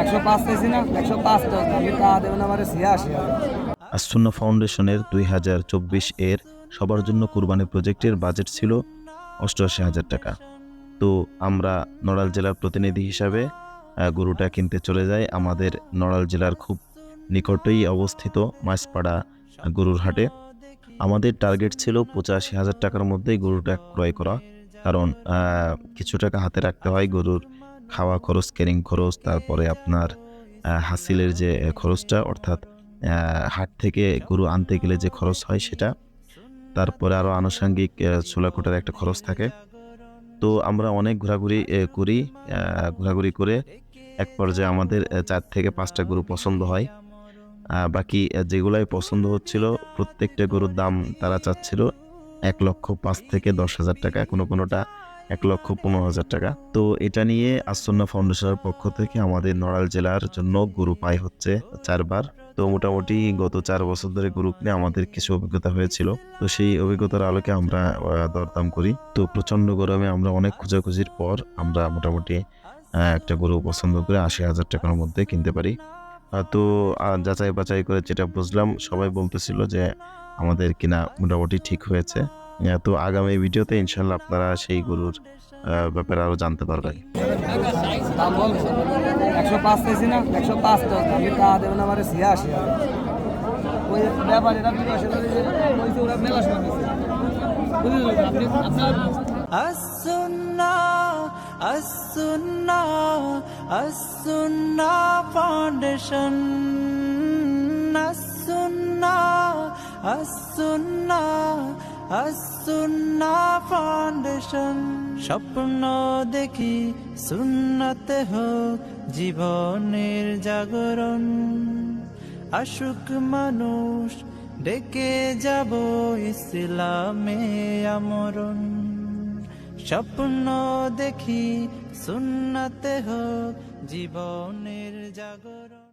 105 চাইছি না, 105 তো আমি তা দেবেন আমার 86,000। আসুন্না ফাউন্ডেশনের 2024 এর সবার জন্য কুরবানি প্রজেক্টের বাজেট ছিল 88,000 টাকা। তো আমরা নড়াইল জেলার প্রতিনিধি হিসাবে গরুটা কিনতে চলে যাই আমাদের নড়াইল জেলার খুব নিকটেই অবস্থিত মাছপাড়া গরুর হাটে। আমাদের টার্গেট ছিল 85,000 টাকার মধ্যেই গরুটা ক্রয় করা, কারণ কিছু টাকা হাতে রাখতে হয় গরুর খাওয়া খরচ, ক্যারিং খরচ, তারপরে আপনার হাসিলের যে খরচটা, অর্থাৎ হাট থেকে গরু আনতে গেলে যে খরচ হয় সেটা, তারপরে আরও আনুষঙ্গিক চুলাকোটার একটা খরচ থাকে। তো আমরা অনেক ঘোরাঘুরি করে এক পর্যায়ে আমাদের 4 থেকে 5টা গরু পছন্দ হয়। বাকি যেগুলাই পছন্দ হচ্ছিল প্রত্যেকটা গরুর দাম তারা চাচ্ছিল 1,05,000 থেকে 10,000 টাকা, কোনোটা 1,15,000 টাকা। তো এটা নিয়ে আসুন্না ফাউন্ডেশনের পক্ষ থেকে আমাদের নড়াইল জেলার জন্য গরু পাই হচ্ছে 4 বার। তো মোটামুটি গত 4 বছর ধরে গরু কিনে আমাদের কিছু অভিজ্ঞতা হয়েছিল। তো সেই অভিজ্ঞতার আলোকে আমরা দরদাম করি। তো প্রচন্ড গরমে আমরা অনেক খোঁজাখুঁজির পর আমরা মোটামুটি একটা গরু পছন্দ করে 80,000 টাকার মধ্যে কিনতে পারি। তো যাচাই বাছাই করে যেটা বুঝলাম, সবাই বলতেছিল যে আমাদের কিনা মোটামুটি ঠিক হয়েছে। তো আগামী ভিডিওতে ইনশাল্লাহ আপনারা সেই গরুর ব্যাপারে আরো জানতে পারবেন। দাম বল 105 চাইছি না, 105 তো আমি তা দেবেন আমার 86,000। ওই ব্যাপারীরা বিদেশে কইছে ওরা মেলা শুনছে বুঝলেন আপনি আপনার আসুন্না ফাউন্ডেশন, আসুন্না ফাউন্ডেশন। স্বপ্ন দেখি সুন্নতে হোক জীবনের জাগরণ, আশুক মানুষ ডেকে যাব ইসলামে আমরণ। স্বপ্ন দেখি সুন্নতে হোক জীবনের জাগরণ।